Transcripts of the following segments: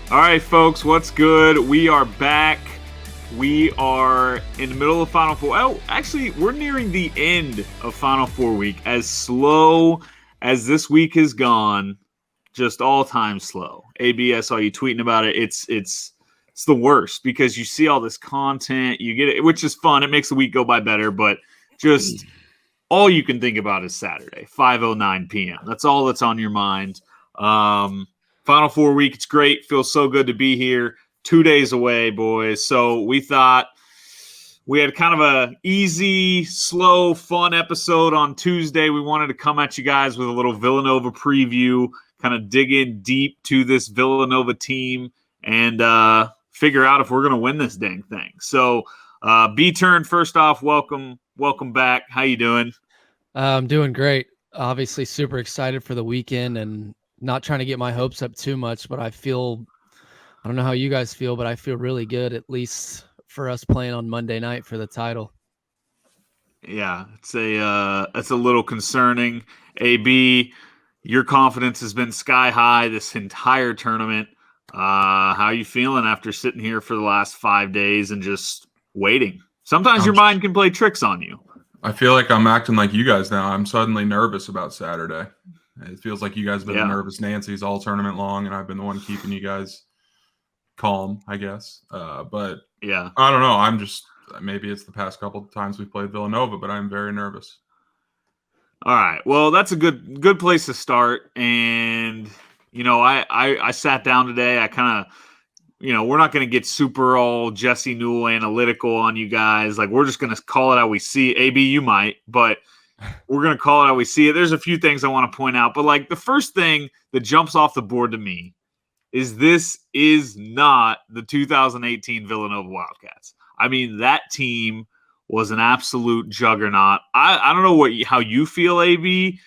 All right, folks, what's good? We are back. We are in the middle of Final Four. Oh, actually, we're nearing the end of Final Four week. As slow as this week has gone, just all-time slow. AB, I saw you tweeting about it. It's the worst because you see all this content, you get it, which is fun. It makes the week go by better, but just all you can think about is Saturday, 5:09 p.m. That's all that's on your mind. Final Four week, it's great. Feels so good to be here. 2 days away, boys. So we thought we had kind of a easy, slow, fun episode on Tuesday. We wanted to come at you guys with a little Villanova preview, kind of dig in deep to this Villanova team and figure out if we're going to win this dang thing. So B-Turn, first off, welcome back. How you doing? I'm doing great. Obviously super excited for the weekend and not trying to get my hopes up too much, but I don't know how you guys feel, but I feel really good, at least for us playing on Monday night for the title. Yeah, it's a little concerning. AB, your confidence has been sky high this entire tournament. How are you feeling after sitting here for the last 5 days and just waiting? Sometimes your mind can play tricks on you. I feel like I'm acting like you guys now. I'm suddenly nervous about Saturday. It feels like you guys have been the nervous Nancy's all tournament long, and I've been the one keeping you guys calm, I guess. But yeah, I don't know. I'm just maybe it's the past couple of times we've played Villanova, but I'm very nervous. All right. Well, that's a good place to start. And I sat down today. I kind of, we're not going to get super all Jesse Newell analytical on you guys. Like, we're just going to call it how we see it. AB, you might, but we're going to call it how we see it. There's a few things I want to point out, but like the first thing that jumps off the board to me is this is not the 2018 Villanova Wildcats. I mean, that team was an absolute juggernaut. I don't know how you feel, AB.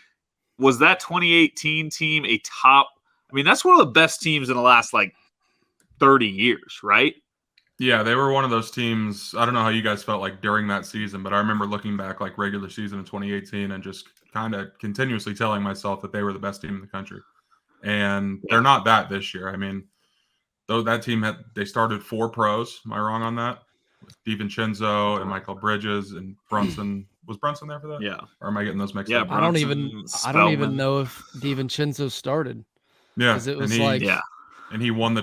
Was that 2018 team a top? I mean, that's one of the best teams in the last 30 years, right? Yeah, they were one of those teams. I don't know how you guys felt like during that season, but I remember looking back like regular season in 2018 and just kind of continuously telling myself that they were the best team in the country. And they're not that this year. I mean, though that team they started 4 pros. Am I wrong on that? With DiVincenzo and Michael Bridges and Brunson. Was Brunson there for that? Yeah. Or am I getting those mixed up? I don't even know if DiVincenzo started. Yeah. Because it was and he won the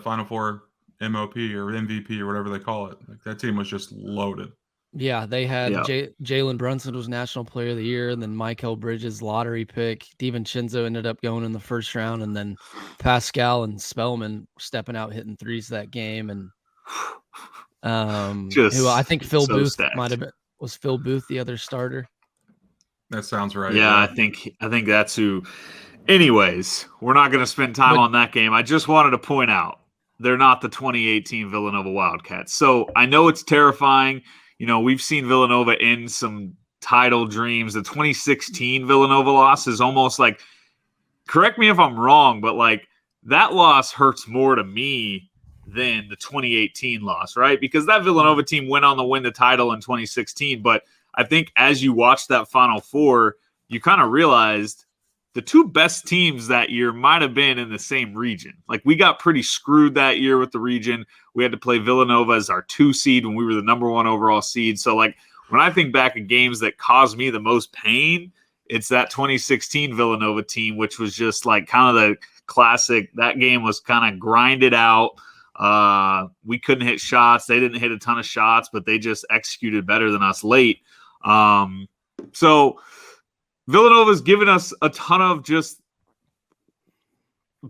Final Four MOP or MVP or whatever they call it. Like that team was just loaded. Yeah, they had Jalen Brunson was National Player of the Year, and then Michael Bridges lottery pick. DiVincenzo ended up going in the first round, and then Pascal and Spellman stepping out hitting threes that game. And who I think Phil Booth might have been. Was Phil Booth the other starter? That sounds right. Yeah, I think that's who. Anyways, we're not going to spend time on that game. I just wanted to point out they're not the 2018 Villanova Wildcats. So I know it's terrifying. We've seen Villanova in some title dreams. The 2016 Villanova loss is almost like, correct me if I'm wrong, but that loss hurts more to me than the 2018 loss, right? Because that Villanova team went on to win the title in 2016. But I think as you watched that Final Four, you kind of realized the 2 best teams that year might have been in the same region. We got pretty screwed that year with the region. We had to play Villanova as our 2 seed when we were the number 1 overall seed. So when I think back at games that caused me the most pain, it's that 2016 Villanova team, which was just kind of the classic. That game was kind of grinded out. We couldn't hit shots. They didn't hit a ton of shots, but they just executed better than us late. So Villanova's given us a ton of just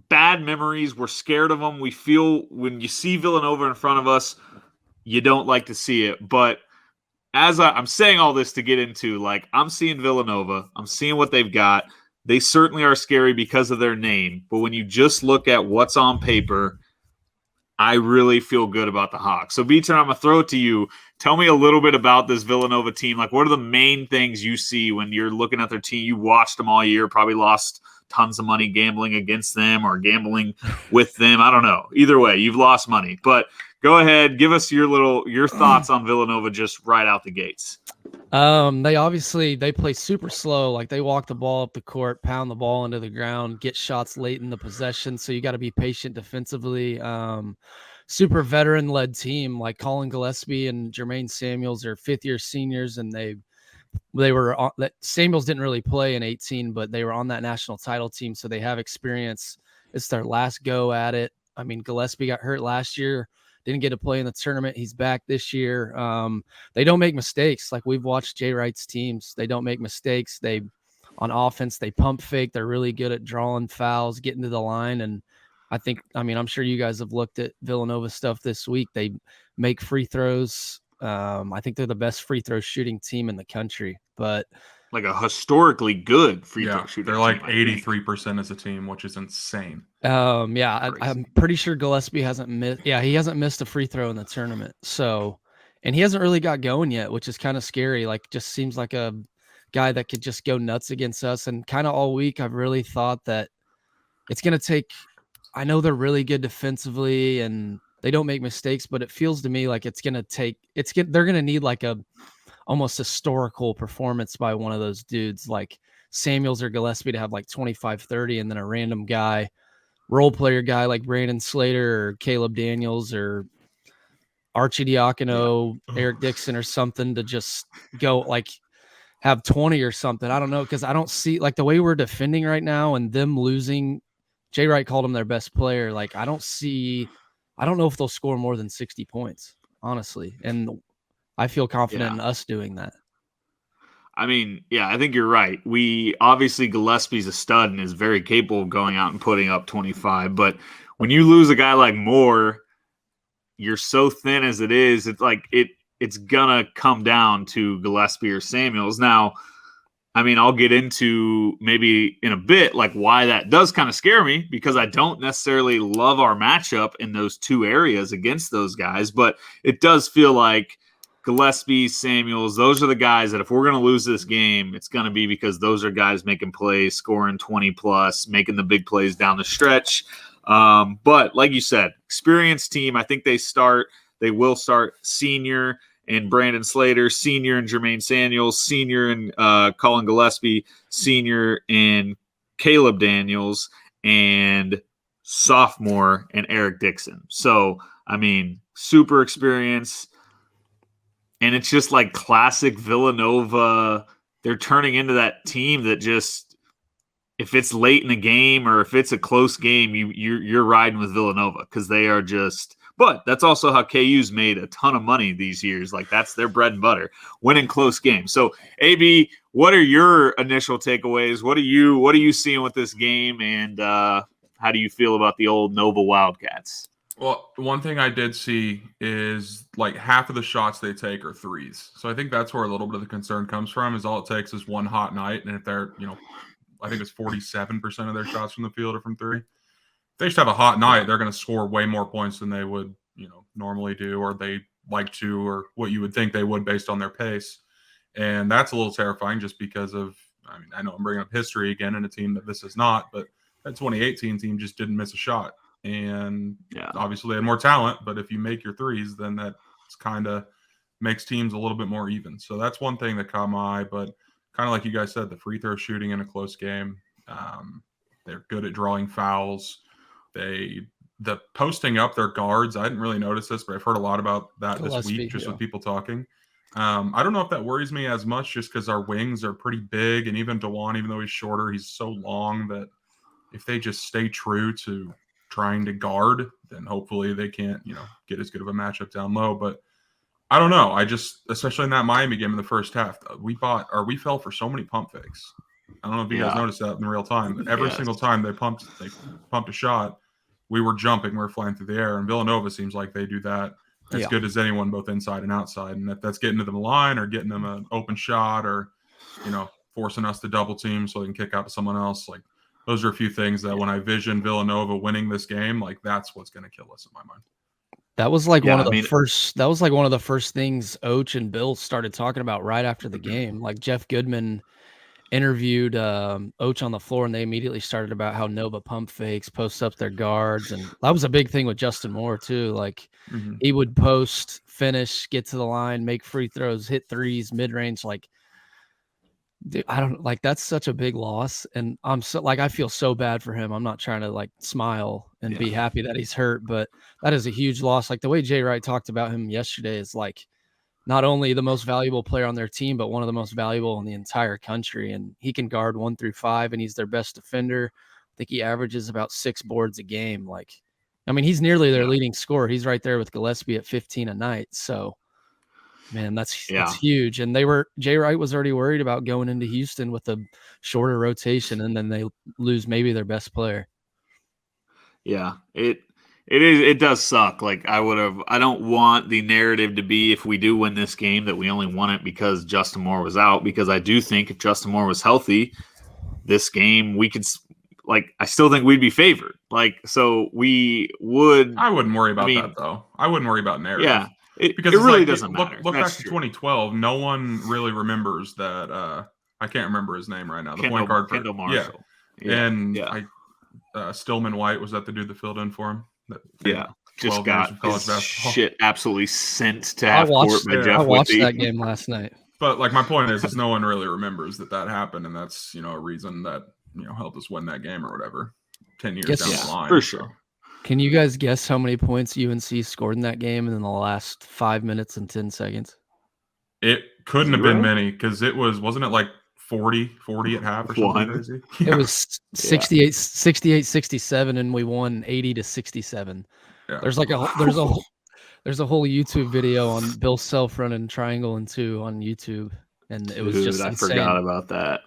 bad memories. We're scared of them. We feel when you see Villanova in front of us, you don't like to see it. But as I'm saying all this to get into, I'm seeing Villanova. I'm seeing what they've got. They certainly are scary because of their name. But when you just look at what's on paper, I really feel good about the Hawks. So, B-Turn, I'm going to throw it to you. Tell me a little bit about this Villanova team. What are the main things you see when you're looking at their team? You watched them all year, probably lost tons of money gambling against them or gambling with them. I don't know. Either way, you've lost money. But Go ahead, give us your thoughts on Villanova just right out the gates. They play super slow. Like they walk the ball up the court, pound the ball into the ground, get shots late in the possession. So you got to be patient defensively. Super veteran led team. Like Colin Gillespie and Jermaine Samuels are 5th-year seniors, and they were on that. Samuels didn't really play in 18, but they were on that national title team, so they have experience. It's their last go at it. I mean, Gillespie got hurt last year, didn't get to play in the tournament. He's back this year. They don't make mistakes. Like we've watched Jay Wright's teams. They don't make mistakes. On offense, they pump fake. They're really good at drawing fouls, getting to the line. And I'm sure you guys have looked at Villanova stuff this week. They make free throws. I think they're the best free throw shooting team in the country, but like a historically good free throw shooting. They're like 83% as a team, which is insane. I'm pretty sure Gillespie hasn't missed. Yeah, he hasn't missed a free throw in the tournament. So, and he hasn't really got going yet, which is kind of scary. Like, just seems like a guy that could just go nuts against us. And kind of all week, I've really thought that it's going to take. I know they're really good defensively and they don't make mistakes, but it feels to me like they're going to need like a almost historical performance by one of those dudes like Samuels or Gillespie to have like 25-30, and then a random guy, role player guy like Brandon Slater or Caleb Daniels or Archie Diacono, Eric Dixon or something to just go like have 20 or something. I don't know, because I don't see like the way we're defending right now and them losing. Jay Wright called him their best player. Like I don't know if they'll score more than 60 points, honestly. And I feel confident in us doing that. I mean, I think you're right. Obviously Gillespie's a stud and is very capable of going out and putting up 25. But when you lose a guy like Moore, you're so thin as it is. It's like it's gonna come down to Gillespie or Samuels. Now, I mean, I'll get into maybe in a bit like why that does kind of scare me, because I don't necessarily love our matchup in those two areas against those guys. But it does feel like Gillespie, Samuels, those are the guys that if we're going to lose this game, it's going to be because those are guys making plays, scoring 20 plus, making the big plays down the stretch. But like you said, experienced team. I think they will start senior and Brandon Slater, senior and Jermaine Samuels, senior and Colin Gillespie, senior and Caleb Daniels, and sophomore and Eric Dixon. So, I mean, super experienced. And it's just like classic Villanova. They're turning into that team that just, if it's late in the game or if it's a close game, you're riding with Villanova because they are just. But that's also how KU's made a ton of money these years. Like that's their bread and butter, winning close games. So, AB, what are your initial takeaways? What are you seeing with this game, and how do you feel about the old Nova Wildcats? Well, one thing I did see is like half of the shots they take are threes. So I think that's where a little bit of the concern comes from, is all it takes is one hot night. And if they're, I think it's 47% of their shots from the field are from three. If they just have a hot night, they're going to score way more points than they would, normally do, or they like to, or what you would think they would based on their pace. And that's a little terrifying just because of, I know I'm bringing up history again in a team that this is not, but that 2018 team just didn't miss a shot. And obviously they had more talent, but if you make your threes, then that kind of makes teams a little bit more even. So that's one thing that caught my eye. But kind of like you guys said, the free throw shooting in a close game, they're good at drawing fouls. The posting up their guards, I didn't really notice this, but I've heard a lot about that this week just with people talking. I don't know if that worries me as much, just because our wings are pretty big, and even DeJuan, even though he's shorter, he's so long that if they just stay true to trying to guard, then hopefully they can't, get as good of a matchup down low. But I don't know. Especially in that Miami game in the first half, we fell for so many pump fakes. I don't know if you guys noticed that in real time, but every single time they pumped a shot, we were jumping, we were flying through the air. And Villanova seems like they do that as good as anyone, both inside and outside. And if that's getting to the line or getting them an open shot or, forcing us to double team so they can kick out to someone else, like, those are a few things that when I vision Villanova winning this game, like that's what's going to kill us in my mind. That was like one of the first things Och and Bill started talking about right after the game. Like Jeff Goodman interviewed Oach on the floor, and they immediately started about how Nova pump fakes, posts up their guards, and that was a big thing with Justin Moore too. Like he would post, finish, get to the line, make free throws, hit threes, mid range. Like, dude, I don't like that's such a big loss, and I'm so like I feel so bad for him. I'm not trying to like smile and be happy that he's hurt, but that is a huge loss. Like the way Jay Wright talked about him yesterday is like not only the most valuable player on their team, but one of the most valuable in the entire country. And he can guard 1 through 5, and he's their best defender. I think he averages about 6 boards a game. Like, I mean, he's nearly their leading scorer. He's right there with Gillespie at 15 a night. So, man, that's huge. And Jay Wright was already worried about going into Houston with a shorter rotation, and then they lose maybe their best player. Yeah, it does suck. Like I don't want the narrative to be if we do win this game that we only won it because Justin Moore was out, because I do think if Justin Moore was healthy, this game we could I still think we'd be favored. Like, so we would. I wouldn't worry about that though. I wouldn't worry about narrative. Yeah. Because it really doesn't matter. Look back to 2012. No one really remembers that. I can't remember his name right now. The point guard, Kendall Marshall. Yeah. And Stillman White, was that the dude that filled in for him? Just got his shit absolutely sent to half court by Jeff Whitty. I watched that game last night. But like my point is no one really remembers that happened, and that's a reason that helped us win that game or whatever. 10 years down the line, for sure. So. Can you guys guess how many points UNC scored in that game in the last 5 minutes and 10 seconds? It couldn't have been many because wasn't it like 40 at half or something crazy? It was 68-67, and we won 80-67. Yeah. There's a whole YouTube video on Bill Self running triangle and 2 on YouTube, and it was just I insane. forgot about that.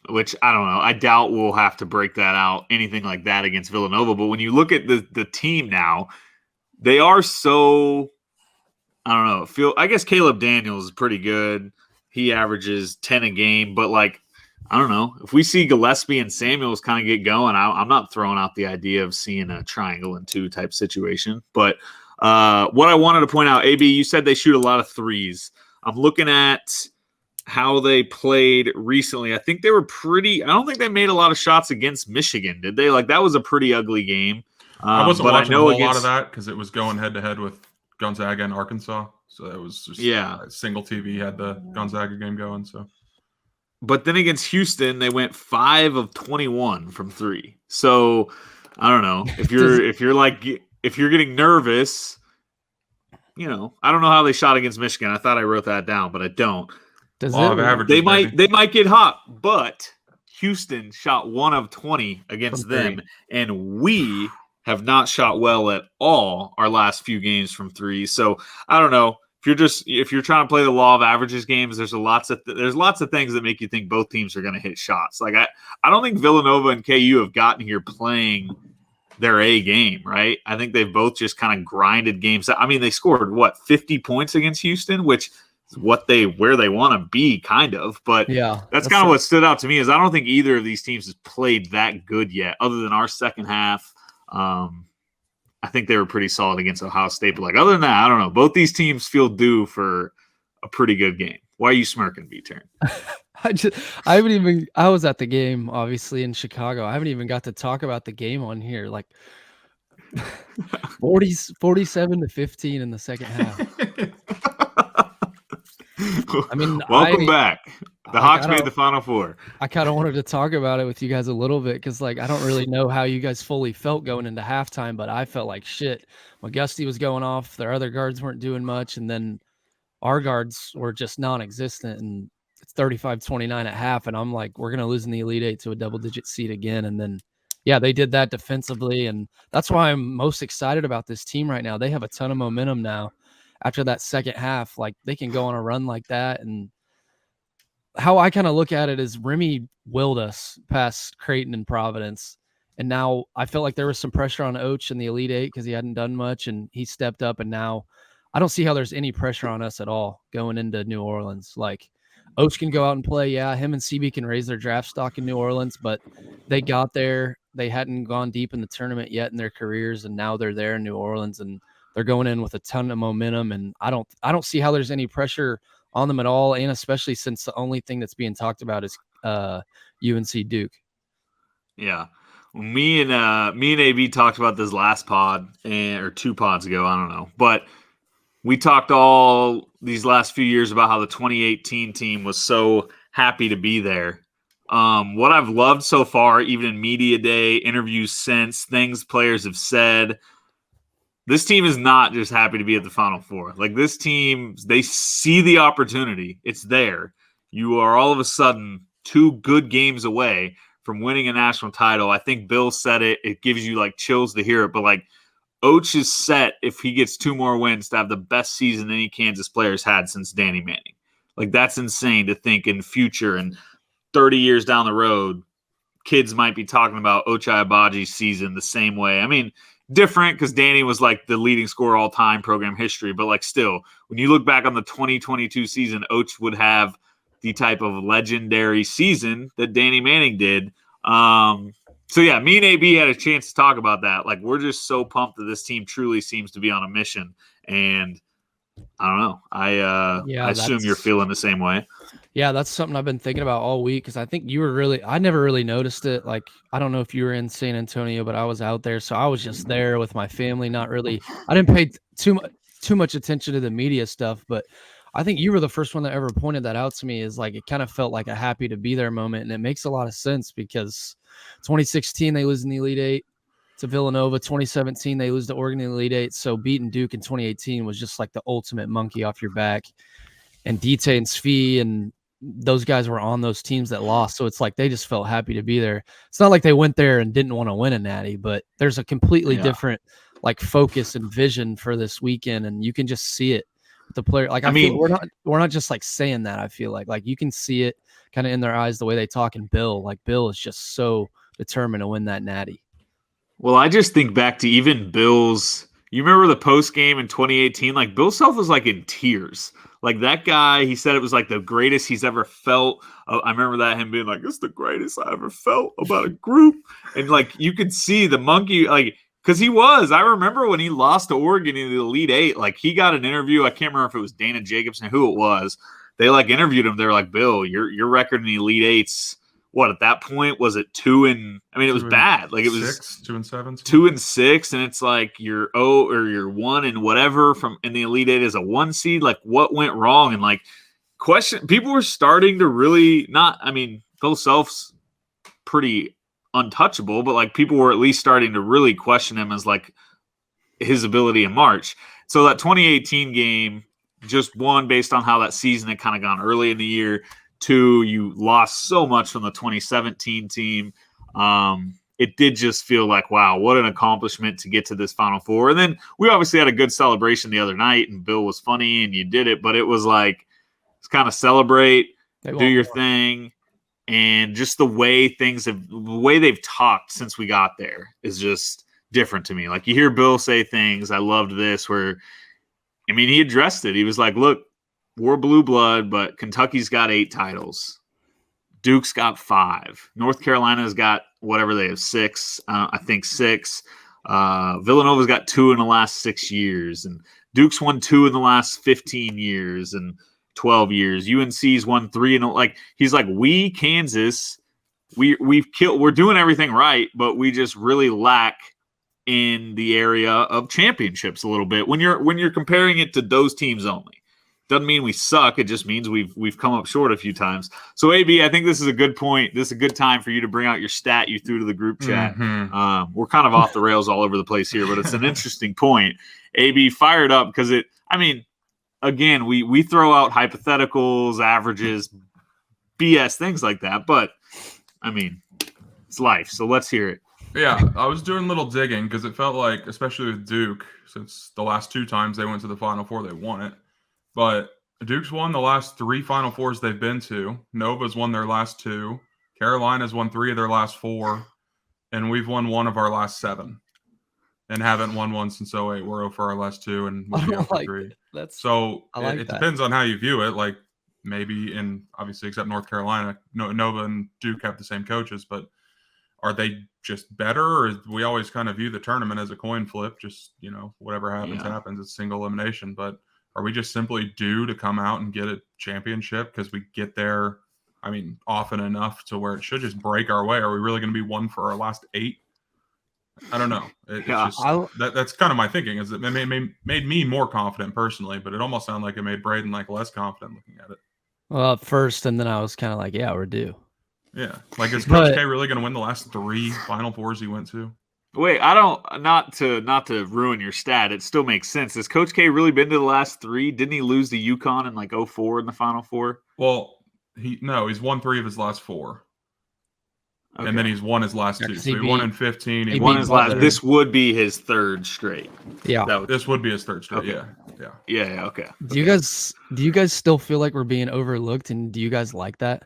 Which I don't know. I doubt we'll have to break that out, anything like that against Villanova. But when you look at the team now, they are so, I don't know. I guess Caleb Daniels is pretty good. He averages 10 a game. But like, I don't know. If we see Gillespie and Samuels kind of get going, I'm not throwing out the idea of seeing a triangle and 2 type situation. But what I wanted to point out, AB, you said they shoot a lot of threes. I'm looking at how they played recently. I think they were I don't think they made a lot of shots against Michigan, did they? Like, that was a pretty ugly game. I wasn't watching a whole lot of that because it was going head-to-head with Gonzaga and Arkansas. So it was just single TV had the Gonzaga game going. So, but then against Houston, they went 5 of 21 from 3. So I don't know if you're getting nervous. I don't know how they shot against Michigan. I thought I wrote that down, but I don't. They might get hot, but Houston shot 1 of 20 against them, and we have not shot well at all our last few games from 3. So I don't know if you're trying to play the law of averages games. There's lots of things that make you think both teams are going to hit shots. Like I don't think Villanova and KU have gotten here playing their A game, right? I think they've both just kind of grinded games. I mean, they scored 50 points against Houston, which is where they want to be, kind of. But that's kind of what stood out to me is I don't think either of these teams has played that good yet, other than our second half. I think they were pretty solid against Ohio State. But other than that, I don't know. Both these teams feel due for a pretty good game. Why are you smirking, B-Turn? I was at the game, obviously, in Chicago. I haven't even got to talk about the game on here. Like 47-15 in the second half. I mean, welcome back. The Hawks made the Final Four. I kind of wanted to talk about it with you guys a little bit because, I don't really know how you guys fully felt going into halftime, but I felt like shit. McGusty was going off. Their other guards weren't doing much, and then our guards were just non-existent, and it's 35-29 at half, and I'm like, we're going to lose in the Elite Eight to a double-digit seed again, and then, they did that defensively, and that's why I'm most excited about this team right now. They have a ton of momentum now. After that second half, they can go on a run like that. And how I kind of look at it is Remy willed us past Creighton and Providence. And now I felt like there was some pressure on Oach in the Elite Eight because he hadn't done much, and he stepped up. And now I don't see how there's any pressure on us at all going into New Orleans. Oach can go out and play. Yeah, him and CB can raise their draft stock in New Orleans, but they got there. They hadn't gone deep in the tournament yet in their careers, and now they're there in New Orleans, and they're going in with a ton of momentum. And I don't see how there's any pressure on them at all, and especially since the only thing that's being talked about is UNC Duke. Yeah. Me and AB talked about this last pod or 2 pods ago, I don't know. But we talked all these last few years about how the 2018 team was so happy to be there. What I've loved so far, even in media day, interviews since, things players have said, this team is not just happy to be at the Final Four. Like, this team, they see the opportunity. It's there. You are all of a sudden 2 good games away from winning a national title. I think Bill said it. It gives you like chills to hear it. But like, Oach is set, if he gets 2 more wins, to have the best season any Kansas player's had since Danny Manning. Like, that's insane to think in future and 30 years down the road, kids might be talking about Ochai Abaji's season the same way. I mean, different because Danny was like the leading scorer all time, program history. But like, still, when you look back on the 2022 season, Oach would have the type of legendary season that Danny Manning did. So yeah, me and AB had a chance to talk about that. Like, we're just so pumped that this team truly seems to be on a mission. And I don't know. I assume you're feeling the same way. Yeah, that's something I've been thinking about all week because I think you were I never really noticed it. Like, I don't know if you were in San Antonio, but I was out there. So I was just there with my family, not really. I didn't pay too much attention to the media stuff, but I think you were the first one that ever pointed that out to me. Is like, it kind of felt like a happy to be there moment. And it makes a lot of sense because 2016, they lose in the Elite Eight to Villanova. 2017, they lose to Oregon in the Elite Eight. So beating Duke in 2018 was just like the ultimate monkey off your back. And Dite and Svi and those guys were on those teams that lost. So it's like they just felt happy to be there. It's not like they went there and didn't want to win a natty, but there's a completely different like focus and vision for this weekend. And you can just see it with the player. Like, I mean, we're not just like saying that. I feel like you can see it kind of in their eyes, the way they talk. And Bill is just so determined to win that natty. Well, I just think back to even Bill's, you remember the post game in 2018? Like, Bill Self was like in tears. Like, that guy, he said it was like the greatest he's ever felt. I remember that, him being like, it's the greatest I ever felt about a group. And like, you could see the monkey, like, because he was. I remember when he lost to Oregon in the Elite Eight, like, he got an interview. I can't remember if it was Dana Jacobson, who it was. They like interviewed him. They're like, Bill, your record in the Elite Eights, what, at that point, was it 2 and, I mean, it was bad. Like, it was 6, 2 and 7, 2 and 6, and it's like you're 0 or you're 1 and whatever from in the Elite Eight as a 1 seed. Like, what went wrong? And like, people were starting to really not. I mean, Bill Self's pretty untouchable, but like, people were at least starting to really question him as like his ability in March. So that 2018 game, just one based on how that season had kind of gone early in the year. 2, you lost so much from the 2017 team. It did just feel like, wow, what an accomplishment to get to this Final Four. And then we obviously had a good celebration the other night, and Bill was funny, and you did it. But it was like, it's kind of celebrate, do your thing, and just the way they've talked since we got there is just different to me. Like, you hear Bill say things, I loved this, where, I mean, he addressed it. He was like, look, we're blue blood, but Kentucky's got 8 titles. Duke's got 5. North Carolina's got whatever they have, 6. I think 6. Villanova's got 2 in the last 6 years, and Duke's won 2 in the last 15 years and 12 years. UNC's won 3, and like, he's like, we Kansas, we're doing everything right, but we just really lack in the area of championships a little bit when you're comparing it to those teams only. Doesn't mean we suck. It just means we've come up short a few times. So, AB, I think this is a good point. This is a good time for you to bring out your stat you threw to the group chat. Mm-hmm. We're kind of off the rails all over the place here, but it's an interesting point. AB, fired up because again, we throw out hypotheticals, averages, BS, things like that. But, I mean, it's life. So let's hear it. Yeah, I was doing a little digging because it felt like, especially with Duke, since the last 2 times they went to the Final Four, they won it. But Duke's won the last 3 Final Fours they've been to. Nova's won their last 2. Carolina's won 3 of their last 4. And we've won 1 of our last 7. And haven't won one since 08. We're 0 for our last 2 and we'll be 0 for 3. It depends on how you view it. Like, maybe, and obviously except North Carolina, Nova and Duke have the same coaches, but are they just better? Or we always kind of view the tournament as a coin flip. Just, whatever happens, happens. It's single elimination. But Are we just simply due to come out and get a championship because we get there, often enough to where it should just break our way? Are we really going to be one for our last 8? I don't know. It's just that's kind of my thinking. Is it made me more confident personally, but it almost sounded like it made Braiden less confident looking at it. Well, at first, and then I was kind of like, yeah, we're due. Yeah, like is Coach K really going to win the last 3 Final Fours he went to? Wait, I don't not to ruin your stat. It still makes sense. Has Coach K really been to the last 3? Didn't he lose to UConn in like 04 in the Final Four? Well, he's won 3 of his last 4. Okay. And then he's won his last 2. So he won in 15. He won his last. This would be his 3rd straight. Yeah, this would be his 3rd straight. Okay. Yeah. Okay. Do you guys still feel like we're being overlooked, and do you guys like that?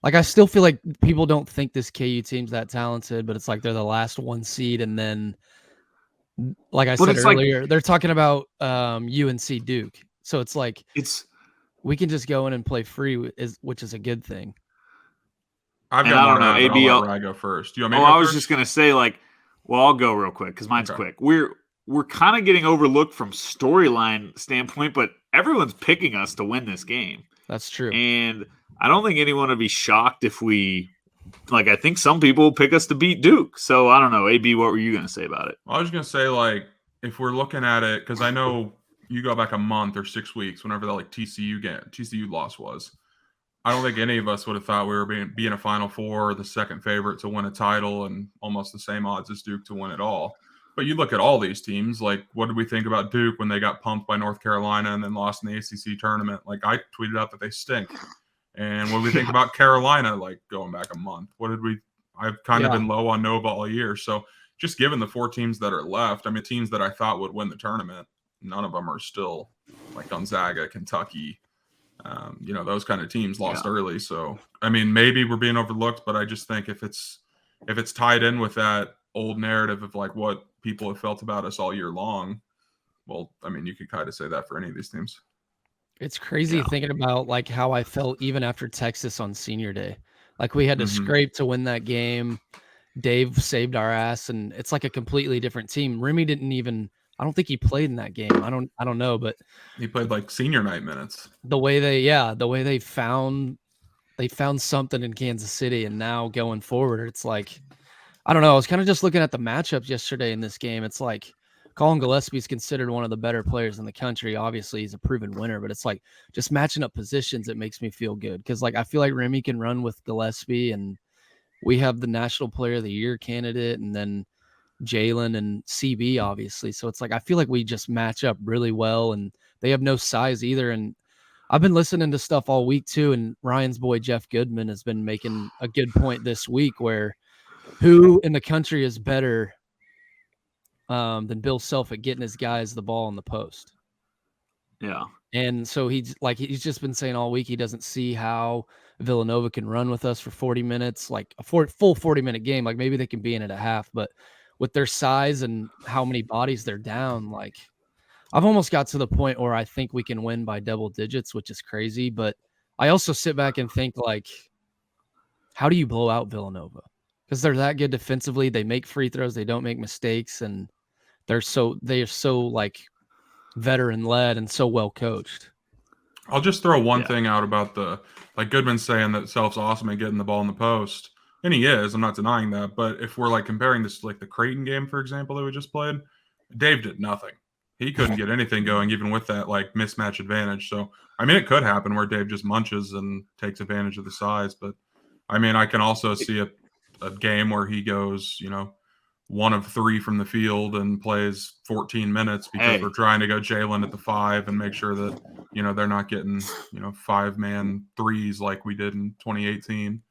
Like, I still feel like people don't think this KU team's that talented, but it's like they're the last 1 seed, and then, like I said earlier, they're talking about UNC Duke. So it's like we can just go in and play free, which is a good thing. I don't know. AB, I'll let Rye go first. Do you want me to go I was first? just gonna say, I'll go real quick because mine's quick. We're kind of getting overlooked from storyline standpoint, but everyone's picking us to win this game. That's true. And I don't think anyone would be shocked if we, I think some people pick us to beat Duke. So I don't know. AB, what were you going to say about it? I was going to say, if we're looking at it, because I know you go back a month or 6 weeks, whenever that TCU loss was. I don't think any of us would have thought we were being a Final Four, the second favorite to win a title, and almost the same odds as Duke to win it all. But you look at all these teams, what did we think about Duke when they got pumped by North Carolina and then lost in the ACC tournament? I tweeted out that they stink. And what do we think about Carolina, going back a month? I've kind of been low on Nova all year. So just given the 4 teams that are left, teams that I thought would win the tournament, none of them are still Gonzaga, Kentucky, those kind of teams lost early. So, maybe we're being overlooked, but I just think if it's tied in with that old narrative of what people have felt about us all year long, well, you could kind of say that for any of these teams. It's crazy thinking about how I felt even after Texas on senior day. We had to scrape to win that game. Dave saved our ass, and it's a completely different team. Remy didn't even, I don't think he played in that game. I don't know, but he played senior night minutes. The way they found something in Kansas City, and now going forward, it's I don't know. I was kind of just looking at the matchups yesterday in this game. It's Colin Gillespie is considered one of the better players in the country. Obviously, he's a proven winner, but it's just matching up positions. It makes me feel good because I feel like Remy can run with Gillespie, and we have the National Player of the Year candidate, and then Jalen and CB, obviously. So it's I feel like we just match up really well, and they have no size either. And I've been listening to stuff all week too, and Ryan's boy Jeff Goodman has been making a good point this week where who in the country is better than Bill Self at getting his guys the ball in the post. Yeah. And so he's just been saying all week he doesn't see how Villanova can run with us for 40 minutes, a full 40-minute game. Maybe they can be in it a half, but with their size and how many bodies they're down, I've almost got to the point where I think we can win by double digits, which is crazy. But I also sit back and think, how do you blow out Villanova? Because they're that good defensively. They make free throws. They don't make mistakes. And they are so veteran led and so well coached. I'll just throw one thing out about Goodman saying that Self's awesome at getting the ball in the post. And he is. I'm not denying that. But if we're comparing this to the Creighton game, for example, that we just played, Dave did nothing. He couldn't get anything going, even with that mismatch advantage. So, it could happen where Dave just munches and takes advantage of the size. But, I can also see a game where he goes, 1 of 3 from the field and plays 14 minutes because we're trying to go Jalen at the 5 and make sure that, they're not getting, 5-man threes like we did in 2018.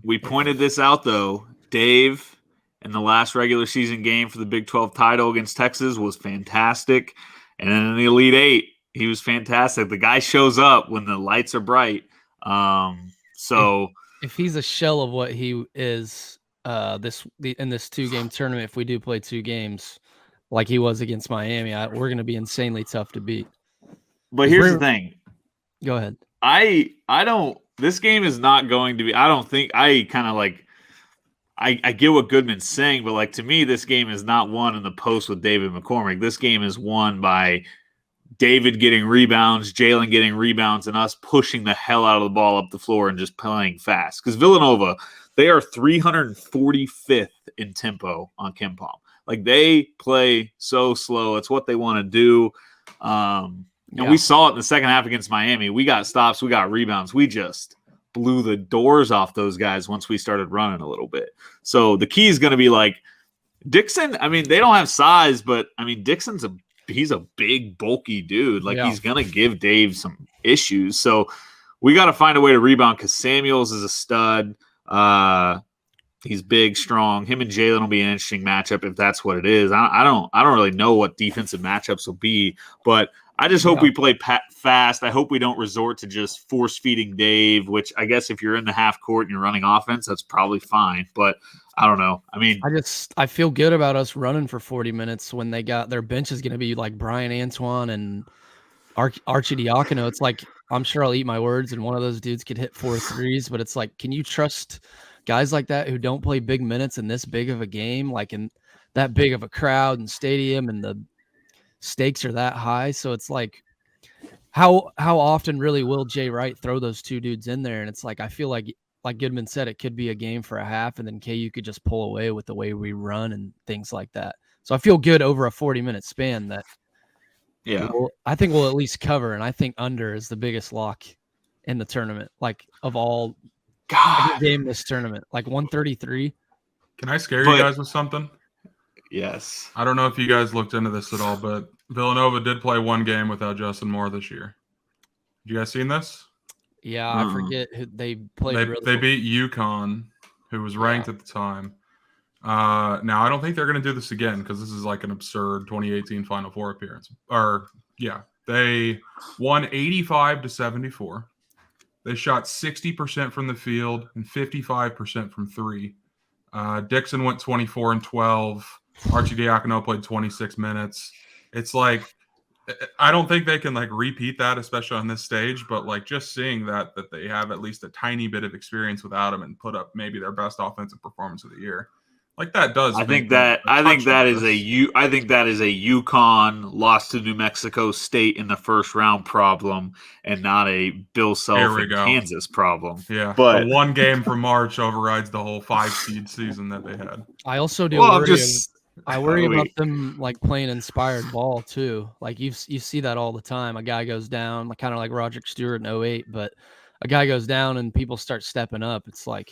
We pointed this out, though. Dave, in the last regular season game for the Big 12 title against Texas, was fantastic. And then in the Elite 8, he was fantastic. The guy shows up when the lights are bright. If he's a shell of what he is in this 2-game tournament, if we do play 2 games like he was against Miami, we're going to be insanely tough to beat. But here's the thing. Go ahead. I don't – this game is not going to be – I don't think – I kind of I get what Goodman's saying, but to me, this game is not won in the post with David McCormick. This game is won by David getting rebounds, Jalen getting rebounds, and us pushing the hell out of the ball up the floor and just playing fast. Because Villanova, they are 345th in tempo on KenPom. Like, they play so slow. It's what they want to do. And we saw it in the second half against Miami. We got stops. We got rebounds. We just blew the doors off those guys once we started running a little bit. So the key is going to be like Dixon. I mean, they don't have size, but I mean, he's a big, bulky dude. Like, he's going to give Dave some issues. So we got to find a way to rebound because Samuels is a stud. He's big, strong. Him and Jalen will be an interesting matchup if that's what it is. I don't really know what defensive matchups will be, but I just hope we play fast. I hope we don't resort to just force feeding Dave, which I guess if you're in the half court and you're running offense, that's probably fine. But I don't know. I mean, I feel good about us running for 40 minutes when they got their bench is going to be like Brian Antoine and Archie Diacono. It's like, I'm sure I'll eat my words and one of those dudes could hit 4 threes, but it's like, can you trust guys like that who don't play big minutes in this big of a game, like in that big of a crowd and stadium, and the stakes are that high? So it's like, how often really will Jay Wright throw those two dudes in there? And it's like, I feel like Goodman said, it could be a game for a half, and then KU could just pull away with the way we run and things like that. So I feel good over a 40-minute span that I think we'll at least cover, and I think under is the biggest lock in the tournament, like of all every game this tournament, like 133. Can I scare you guys with something? Yes. I don't know if you guys looked into this at all, but Villanova did play one game without Justin Moore this year. You guys seen this? Yeah, I forget who they played. They beat UConn, who was ranked at the time. Now, I don't think they're going to do this again because this is like an absurd 2018 Final Four appearance. They won 85-74. They shot 60% from the field and 55% from three. Dixon went 24 and 12. Archie Diacono played 26 minutes. It's like, I don't think they can like repeat that, especially on this stage, but like just seeing that they have at least a tiny bit of experience without him and put up maybe their best offensive performance of the year. Like that does. I think that is a UConn lost to New Mexico State in the first round problem, and not a Bill Self and Kansas problem. Yeah, but the one game from March overrides the whole 5-seed season that they had. I also do I worry about them like playing inspired ball too. Like you see that all the time. A guy goes down, kind of like Roderick Stewart in 08, but a guy goes down and people start stepping up. It's like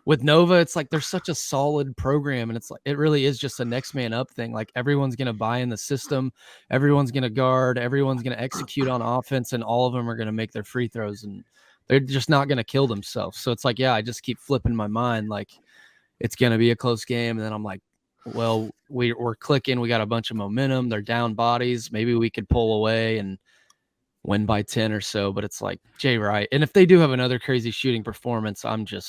with Nova, it's like they're such a solid program, and it's like it really is just a next man up thing. Like everyone's gonna buy in the system, everyone's gonna guard, everyone's gonna execute on offense, and all of them are gonna make their free throws, and they're just not gonna kill themselves. So it's like, I just keep flipping my mind like it's gonna be a close game, and then I'm like, well, we're clicking, we got a bunch of momentum, they're down bodies, maybe we could pull away and win by 10 or so. But it's like Jay Wright, and if they do have another crazy shooting performance, I'm done.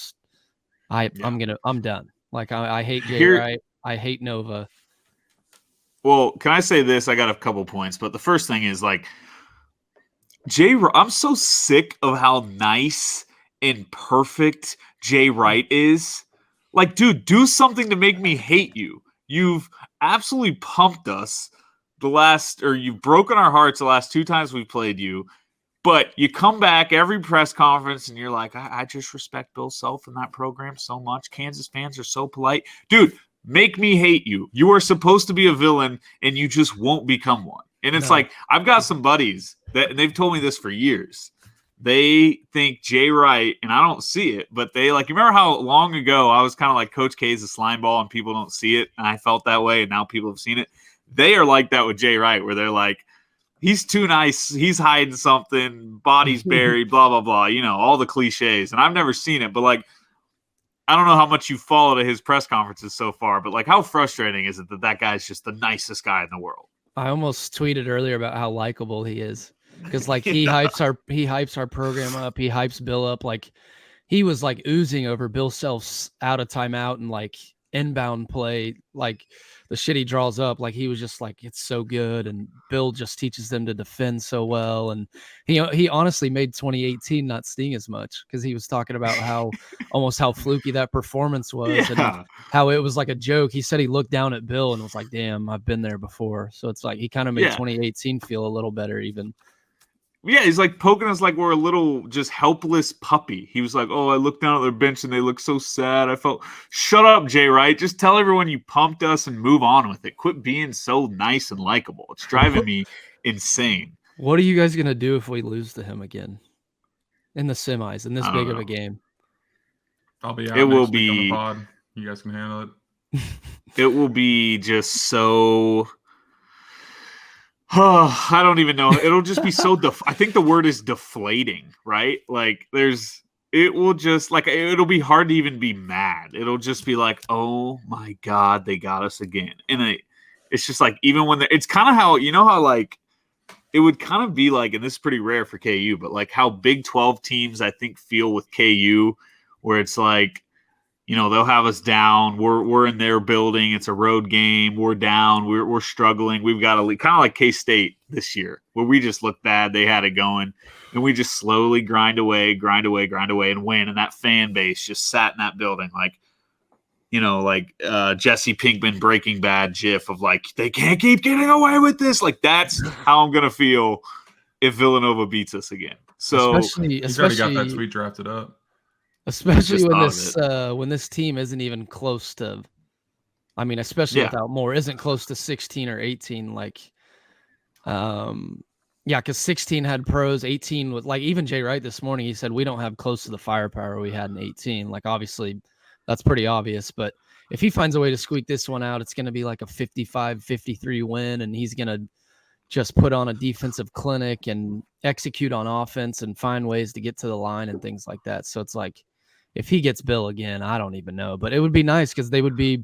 Like I hate Jay Wright. I hate Nova. Well, can I say this? I got a couple points, but the first thing is like I'm so sick of how nice and perfect Jay Wright is. Like, dude, do something to make me hate you. You've absolutely pumped us you've broken our hearts the last 2 times we've played you. But you come back every press conference and you're like, I just respect Bill Self and that program so much. Kansas fans are so polite. Dude, make me hate you. You are supposed to be a villain and you just won't become one. And it's like, I've got some buddies and they've told me this for years. They think Jay Wright, and I don't see it, but they like, you remember how long ago I was kind of like Coach K's a slime ball and people don't see it. And I felt that way. And now people have seen it. They are like that with Jay Wright, where they're like, he's too nice. He's hiding something. Body's buried, blah, blah, blah. You know, all the cliches. And I've never seen it. But, like, I don't know how much you followed at his press conferences so far. But, like, how frustrating is it that guy's just the nicest guy in the world? I almost tweeted earlier about how likable he is. Because, like, he hypes our program up. He hypes Bill up. Like, he was, like, oozing over Bill Self's out of timeout. And, like, inbound play, like the shit he draws up, like he was just like, it's so good. And Bill just teaches them to defend so well. And he honestly made 2018 not sting as much, because he was talking about how fluky that performance was and how it was like a joke. He said he looked down at Bill and was like, damn, I've been there before. So it's like he kind of made 2018 feel a little better even. Yeah, he's like poking us like we're a little just helpless puppy. He was like, oh, I looked down at their bench and they look so sad. I felt, shut up, Jay Wright. Just tell everyone you pumped us and move on with it. Quit being so nice and likable. It's driving me insane. What are you guys going to do if we lose to him again in the semis, in this big of a game? I'll be out next week on the pod. You guys can handle it. It will be just so... I don't even know. It'll just be so I think the word is deflating, right? Like it'll be hard to even be mad. It'll just be like, oh my God, they got us again. And it's just like, even when it's kind of how, how like it would kind of be like, and this is pretty rare for KU, but like how Big 12 teams, I think, feel with KU, where it's like, they'll have us down. We're in their building. It's a road game. We're down. We're struggling. We've got to lead. Kind of like K-State this year, where we just looked bad. They had it going, and we just slowly grind away, and win. And that fan base just sat in that building like Jesse Pinkman Breaking Bad gif of like, they can't keep getting away with this. Like, that's how I'm gonna feel if Villanova beats us again. So he's already got that tweet drafted up. Especially when this team isn't even close to, especially without Moore, isn't close to 16 or 18. Like, because 16 had pros, 18 was like, even Jay Wright this morning, he said, we don't have close to the firepower we had in 18. Like, obviously, that's pretty obvious. But if he finds a way to squeak this one out, it's going to be like a 55-53 win, and he's going to just put on a defensive clinic and execute on offense and find ways to get to the line and things like that. So it's like, if he gets Bill again, I don't even know, but it would be nice because they would be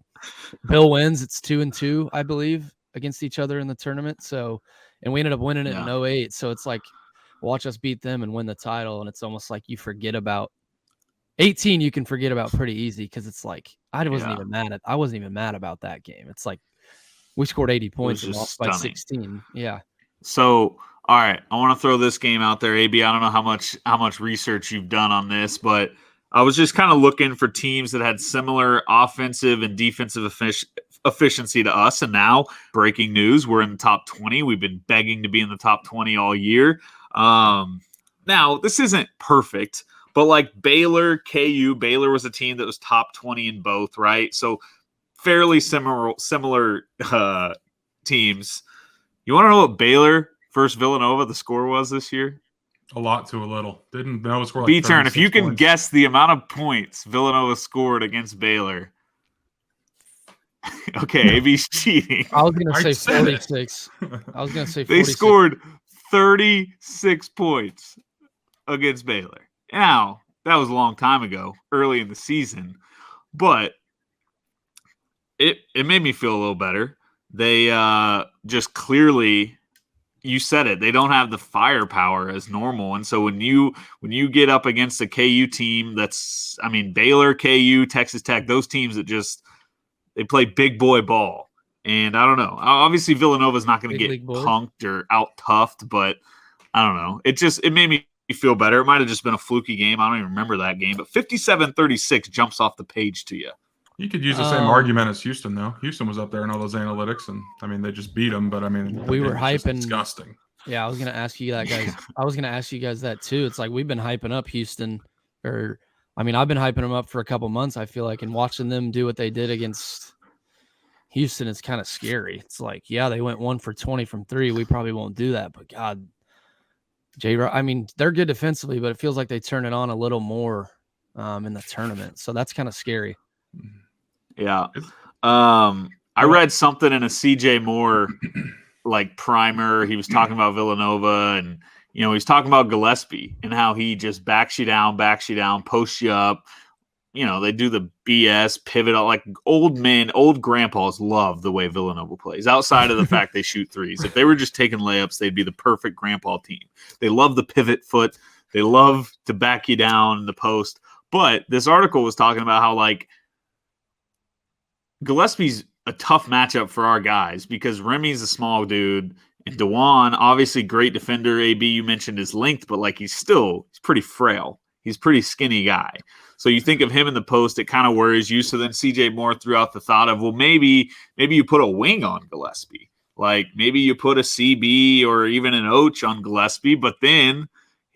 Bill wins. It's 2-2, I believe, against each other in the tournament. So, and we ended up winning it in 08. So it's like, watch us beat them and win the title. And it's almost like you forget about 18. You can forget about pretty easy, because it's like, I wasn't even mad about that game. It's like we scored 80 points and lost by 16. Yeah. So, all right, I want to throw this game out there, AB. I don't know how much research you've done on this, but I was just kind of looking for teams that had similar offensive and defensive efficiency to us. And now, breaking news, we're in the top 20. We've been begging to be in the top 20 all year. Now, this isn't perfect, but like Baylor, KU, Baylor was a team that was top 20 in both, right? So fairly similar teams. You want to know what Baylor versus Villanova the score was this year? A lot to a little. Didn't Villanova score like B-Turn, if you can points? guess the amount of points Villanova scored against Baylor. Okay, AB's cheating. I was going to say 46. They scored 36 points against Baylor. Now, that was a long time ago, early in the season, but it made me feel a little better. They just clearly, you said it, they don't have the firepower as normal. And so when you get up against a KU team that's, Baylor, KU, Texas Tech, those teams that just, they play big boy ball. And I don't know. Obviously, Villanova's not going to get punked or out-toughed, but I don't know. It made me feel better. It might have just been a fluky game. I don't even remember that game. But 57-36 jumps off the page to you. You could use the same argument as Houston, though. Houston was up there in all those analytics, and they just beat them. But we were hyping. Disgusting. Yeah, I was gonna ask you that, guys. I was gonna ask you guys that too. It's like we've been hyping up Houston, I've been hyping them up for a couple months. I feel like, and watching them do what they did against Houston is kind of scary. It's like, yeah, they went 1 for 20 from 3. We probably won't do that, but God, they're good defensively, but it feels like they turn it on a little more in the tournament. So that's kind of scary. Yeah. I read something in a CJ Moore like primer. He was talking about Villanova, and he's talking about Gillespie and how he just backs you down, posts you up. They do the BS pivot, like old grandpas love the way Villanova plays. Outside of the fact they shoot threes, if they were just taking layups, they'd be the perfect grandpa team. They love the pivot foot. They love to back you down in the post. But this article was talking about how, like, Gillespie's a tough matchup for our guys because Remy's a small dude, and DeJuan, obviously great defender. AB, you mentioned his length, but like he's pretty frail. He's a pretty skinny guy. So you think of him in the post, it kind of worries you. So then CJ Moore threw out the thought of, well, maybe you put a wing on Gillespie. Like maybe you put a CB or even an Oach on Gillespie. But then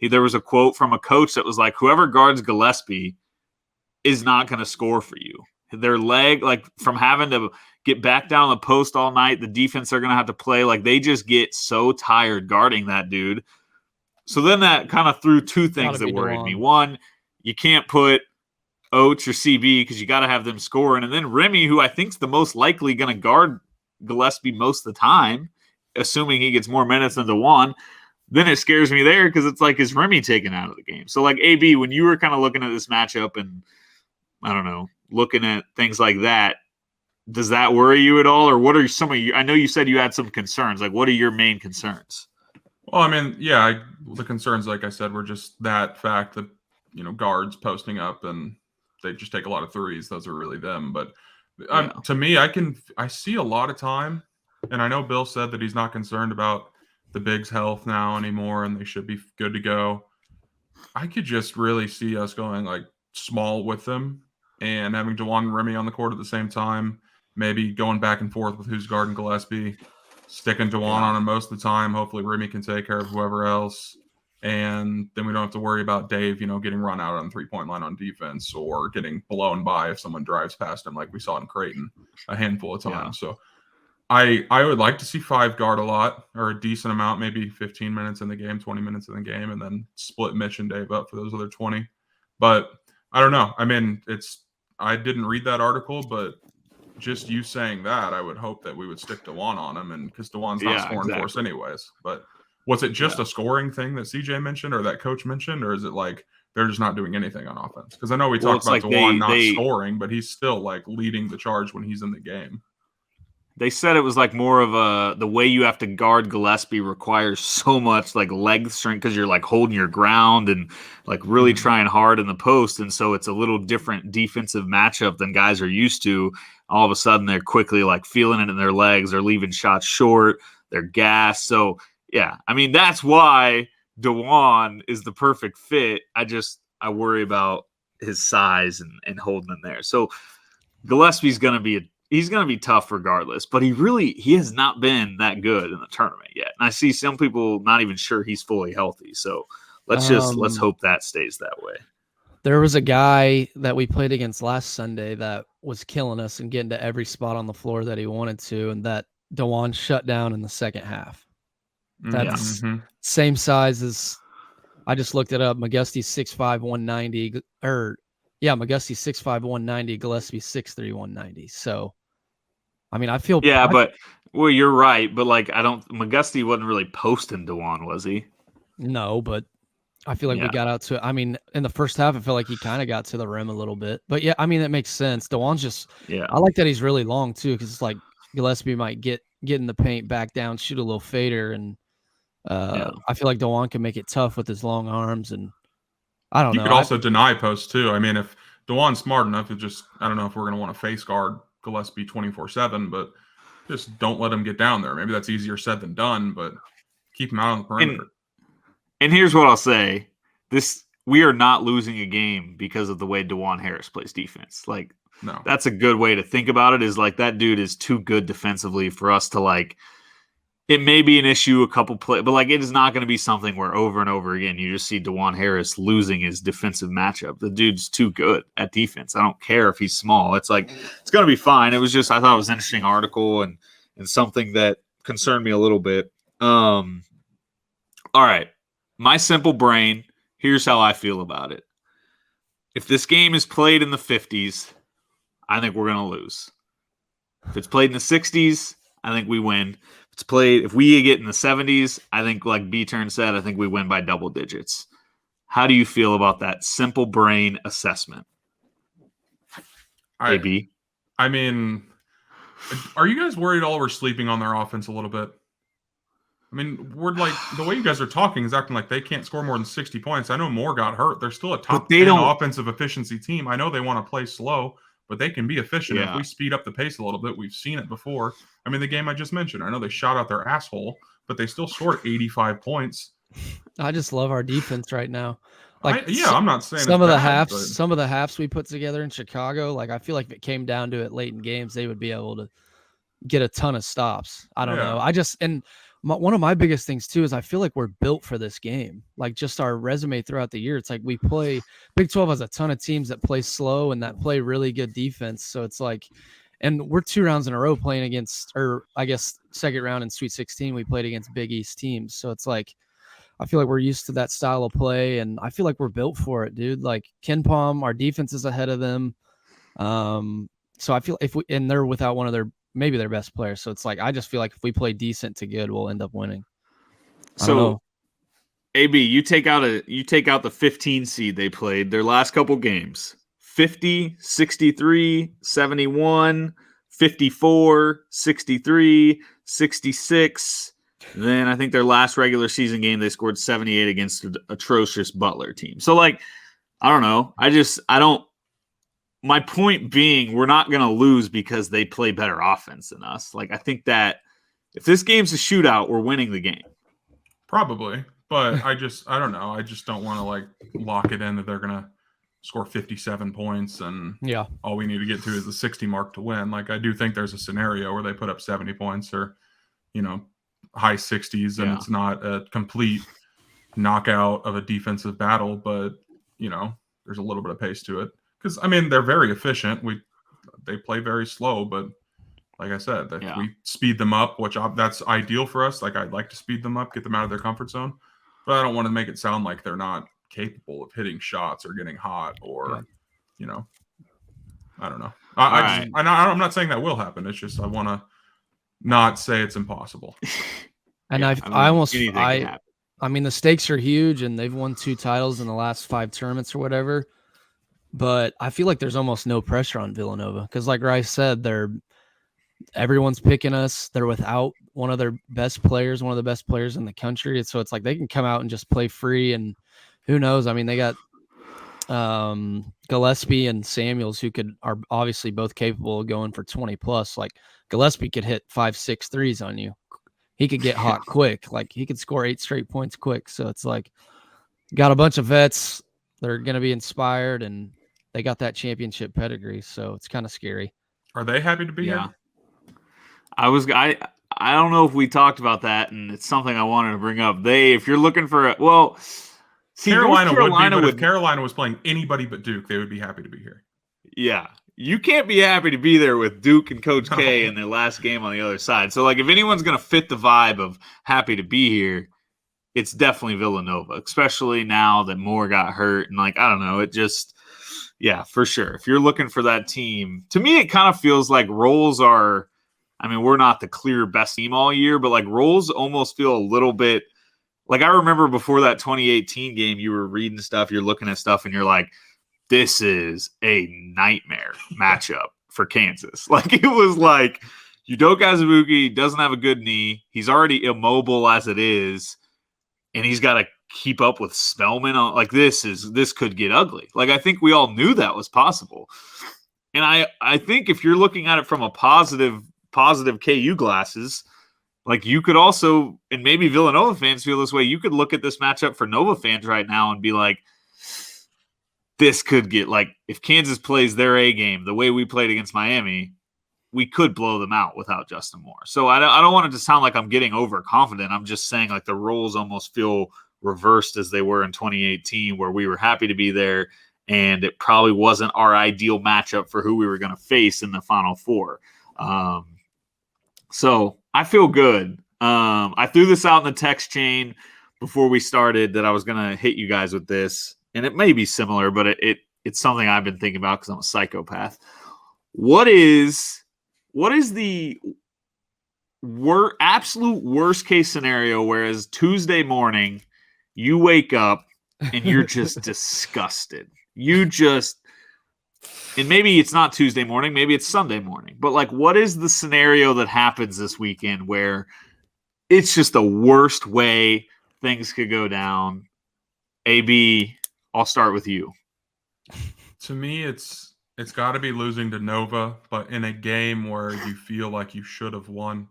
there was a quote from a coach that was like, whoever guards Gillespie is not going to score for you. Their leg, like from having to get back down the post all night, the defense they're going to have to play, like they just get so tired guarding that dude. So then that kind of threw two things that worried me. One, you can't put Oach or CB because you got to have them scoring. And then Remy, who I think is the most likely going to guard Gillespie most of the time, assuming he gets more minutes than DeJuan, then it scares me there because it's like, is Remy taken out of the game? So like AB, when you were kind of looking at this matchup and I don't know, looking at things like that, does that worry you at all? Or what are some of you? I know you said you had some concerns. Like, what are your main concerns? Well, I mean, yeah, the concerns, like I said, were just that fact that, guards posting up and they just take a lot of threes. Those are really them. But to me, I see a lot of time. And I know Bill said that he's not concerned about the Bigs' health now anymore and they should be good to go. I could just really see us going like small with them and having DeJuan and Remy on the court at the same time, maybe going back and forth with who's guarding Gillespie, sticking DeJuan on him most of the time. Hopefully Remy can take care of whoever else. And then we don't have to worry about Dave, getting run out on the three-point line on defense or getting blown by if someone drives past him like we saw in Creighton a handful of times. Yeah. So I would like to see 5 guard a lot or a decent amount, maybe 15 minutes in the game, 20 minutes in the game, and then split Mitch and Dave up for those other 20. But I don't know. I mean, I didn't read that article, but just you saying that, I would hope that we would stick DeJuan on him, and because DeJuan's not scoring for us anyways. But was it just a scoring thing that CJ mentioned or that coach mentioned, or is it like they're just not doing anything on offense? Because I know we talked about DeJuan not scoring, but he's still like leading the charge when he's in the game. They said it was like more of the way you have to guard Gillespie requires so much like leg strength because you're like holding your ground and like really trying hard in the post. And so it's a little different defensive matchup than guys are used to. All of a sudden they're quickly like feeling it in their legs. They're leaving shots short. They're gassed. So yeah, I mean, that's why DeJuan is the perfect fit. I worry about his size and holding him there. So Gillespie's going to be he's going to be tough regardless, but he has not been that good in the tournament yet. And I see some people not even sure he's fully healthy. So let's hope that stays that way. There was a guy that we played against last Sunday that was killing us and getting to every spot on the floor that he wanted to, and that DeJuan shut down in the second half. That's same size as I just looked it up. McGusty's 6'5", 190, McGusty's 6'5", 190, Gillespie's 6'3", 190. So I mean, I feel well, you're right, but like McGusty wasn't really posting DeJuan, was he? No, but I feel like we got out to it. I mean, in the first half, I feel like he kind of got to the rim a little bit. But yeah, I mean, that makes sense. DeJuan's just I like that he's really long too, because it's like Gillespie might get in the paint, back down, shoot a little fader, and I feel like DeJuan can make it tough with his long arms, and I don't know. You could also deny posts too. I mean, if DeJuan's smart enough, I don't know if we're going to want to face guard Gillespie 24/7, but just don't let him get down there. Maybe that's easier said than done, but keep him out on the perimeter. And here's what I'll say: we are not losing a game because of the way DeJuan Harris plays defense. Like, no, that's a good way to think about it. Is like that dude is too good defensively for us to like. It may be an issue a couple plays, but like it is not going to be something where over and over again you just see DeJuan Harris losing his defensive matchup. The dude's too good at defense. I don't care if he's small. It's like it's going to be fine. It was just I thought it was an interesting article and something that concerned me a little bit. All right, my simple brain. Here's how I feel about it. If this game is played in the 50s, I think we're going to lose. If it's played in the 60s, I think we win. If we get in the 70s, I think, like B-Turn said, I think we win by double digits. How do you feel about that simple brain assessment? AB? I mean, are you guys worried all we're sleeping on their offense a little bit? I mean, we're like, the way you guys are talking is acting like they can't score more than 60 points. I know Moore got hurt. They're still a top 10 offensive efficiency team. I know they want to play slow, but they can be efficient. Yeah. If we speed up the pace a little bit, we've seen it before. I mean, the game I just mentioned, I know they shot out their asshole, but they still scored 85 points. I just love our defense right now. I'm not saying some it's of bad, some of the halves we put together in Chicago. Like, I feel like if it came down to it late in games, they would be able to get a ton of stops. I don't know. One of my biggest things too is I feel like we're built for this game. Like, just our resume throughout the year, it's like we play. Big 12 has a ton of teams that play slow and that play really good defense. So it's like, and we're 2 rounds in a row playing against, or I guess second round in Sweet 16 we played against Big East teams. So it's like, I feel like we're used to that style of play, and I feel like we're built for it, dude. Like, KenPom, our defense is ahead of them. So I feel and they're without one of maybe their best players. So it's like, I just feel like if we play decent to good, we'll end up winning. So, AB, you take out the 15 seed they played their last couple games. 50, 63, 71, 54, 63, 66. Then I think their last regular season game, they scored 78 against an atrocious Butler team. So, like, I don't know. My point being, we're not going to lose because they play better offense than us. Like, I think that if this game's a shootout, we're winning the game. Probably. But I don't know. I just don't want to, like, lock it in that they're going to score 57 points and all we need to get to is the 60 mark to win. Like, I do think there's a scenario where they put up 70 points or, high 60s, and it's not a complete knockout of a defensive battle, but, there's a little bit of pace to it. Because, I mean, they're very efficient. They play very slow, but like I said, if we speed them up, that's ideal for us. Like, I'd like to speed them up, get them out of their comfort zone, but I don't want to make it sound like they're not capable of hitting shots or getting hot or, I don't know. I'm not saying that will happen. It's just I want to not say it's impossible. And I mean, the stakes are huge, and they've won 2 titles in the last 5 tournaments or whatever. But I feel like there's almost no pressure on Villanova because, like Rice said, everyone's picking us. They're without one of their best players, one of the best players in the country. So it's like they can come out and just play free. And who knows? I mean, they got Gillespie and Samuels, who are obviously both capable of going for 20 plus. Like, Gillespie could hit 5-6 threes on you. He could get hot quick. Like, he could score 8 straight points quick. So it's like, got a bunch of vets. They're going to be inspired, and they got that championship pedigree. So it's kind of scary. Are they happy to be here? I don't know if we talked about that, and it's something I wanted to bring up. If you're looking for Carolina would be, but if Carolina was playing anybody but Duke, they would be happy to be here. Yeah. You can't be happy to be there with Duke and Coach K in their last game on the other side. So, like, if anyone's going to fit the vibe of happy to be here, it's definitely Villanova, especially now that Moore got hurt. And, like, I don't know, it just, for sure. If you're looking for that team, to me, it kind of feels like roles are, I mean, we're not the clear best team all year, but, like, roles almost feel a little bit, like, I remember before that 2018 game, you were reading stuff, you're looking at stuff, and you're like, this is a nightmare matchup for Kansas. Like, it was like, Udoka Azubuike doesn't have a good knee. He's already immobile as it is, and he's got to keep up with Spellman. Like, this could get ugly. Like, I think we all knew that was possible. And I think if you're looking at it from a positive KU glasses, like, you could also, and maybe Villanova fans feel this way, you could look at this matchup for Nova fans right now and be like, this could get, like, if Kansas plays their A game the way we played against Miami, we could blow them out without Justin Moore. So I don't want it to sound like I'm getting overconfident. I'm just saying, like, the roles almost feel reversed as they were in 2018, where we were happy to be there, and it probably wasn't our ideal matchup for who we were going to face in the Final Four. So I feel good. I threw this out in the text chain before we started that I was going to hit you guys with this. And it may be similar, but it's something I've been thinking about because I'm a psychopath. What is the absolute worst case scenario, whereas Tuesday morning you wake up and you're just disgusted? And maybe it's not Tuesday morning, maybe it's Sunday morning. But, like, what is the scenario that happens this weekend where it's just the worst way things could go down? AB, I'll start with you. To me, it's It's got to be losing to Nova, but in a game where you feel like you should have won.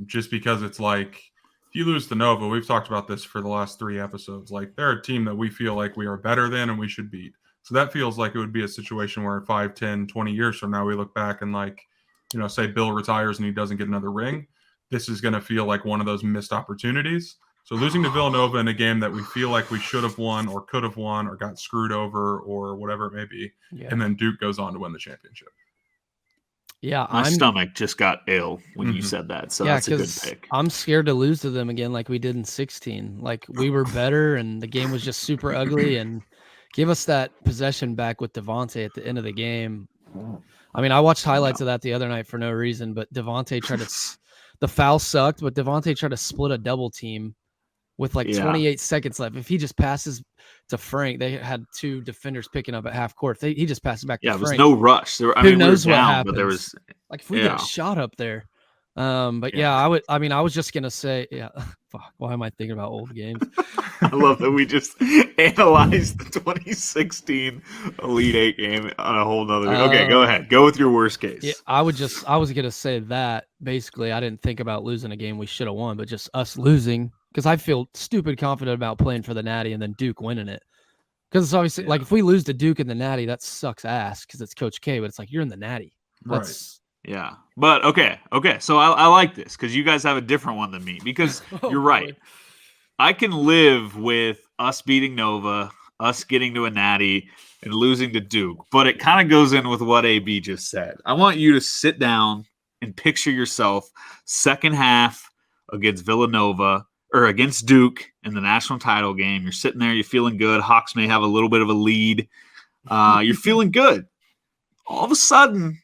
Just because it's like, if you lose to Nova, we've talked about this for the last 3 episodes. Like, they're a team that we feel like we are better than and we should beat. So that feels like it would be a situation where 5, 10, 20 years from now, we look back and, like, you know, say Bill retires and he doesn't get another ring. This is going to feel like one of those missed opportunities. So losing to Villanova in a game that we feel like we should have won or could have won or got screwed over or whatever it may be, and then Duke goes on to win the championship. Yeah, my stomach just got ill when you said that, so that's a good pick. I'm scared to lose to them again like we did in 16. Like, we were better, and the game was just super ugly, and give us that possession back with Devontae at the end of the game. I mean, I watched highlights of that the other night for no reason, but Devontae tried to – the foul sucked, but Devontae tried to split a double team with like 28 seconds left. If he just passes to Frank, they had 2 defenders picking up at half court. He just passes back to Frank. Yeah, it was no rush. Who knows what happens? But there was like, if we get a shot up there. But I was just gonna say, fuck, why am I thinking about old games? I love that we just analyzed the 2016 Elite Eight game on a whole nother. Okay, go ahead. Go with your worst case. Yeah, I was gonna say that basically I didn't think about losing a game we should have won, but just us losing, because I feel stupid confident about playing for the Natty and then Duke winning it. Because it's obviously like, if we lose to Duke in the Natty, that sucks ass because it's Coach K, but it's like, you're in the Natty. That's Yeah, but okay. So I like this because you guys have a different one than me, because you're right. I can live with us beating Nova, us getting to a Natty, and losing to Duke, but it kind of goes in with what AB just said. I want you to sit down and picture yourself second half against Villanova or against Duke in the national title game. You're sitting there, you're feeling good. Hawks may have a little bit of a lead. You're feeling good. All of a sudden,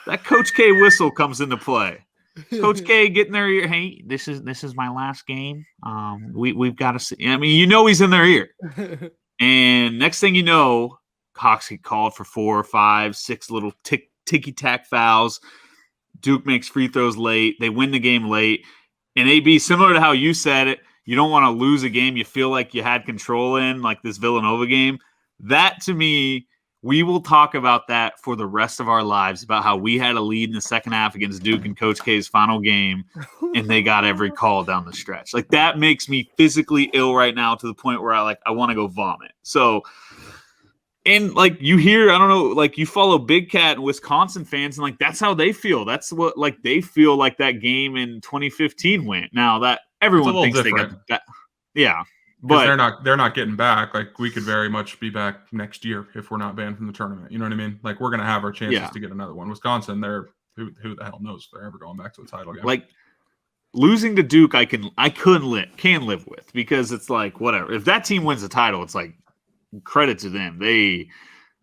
that Coach K whistle comes into play. Coach K getting their ear. Hey, this is my last game. We've got to see. I mean, he's in their ear. And next thing you know, Hawks get called for 4, 5, 6 little ticky-tack fouls. Duke makes free throws late. They win the game late. And AB, similar to how you said it, you don't want to lose a game you feel like you had control in, like this Villanova game. That, to me, we will talk about that for the rest of our lives, about how we had a lead in the second half against Duke in Coach K's final game, and they got every call down the stretch. Like, that makes me physically ill right now, to the point where I want to go vomit. So, and like, you hear, I don't know, like, you follow Big Cat and Wisconsin fans, and like, that's how they feel. That's what, like, they feel like that game in 2015 went. Now that everyone thinks different. They got that. Yeah. But they're not getting back. Like, we could very much be back next year if we're not banned from the tournament. You know what I mean? Like, we're going to have our chances to get another one. Wisconsin, who the hell knows if they're ever going back to a title game. Like, losing to Duke, I can live with, because it's like, whatever. If that team wins the title, it's like, credit to them.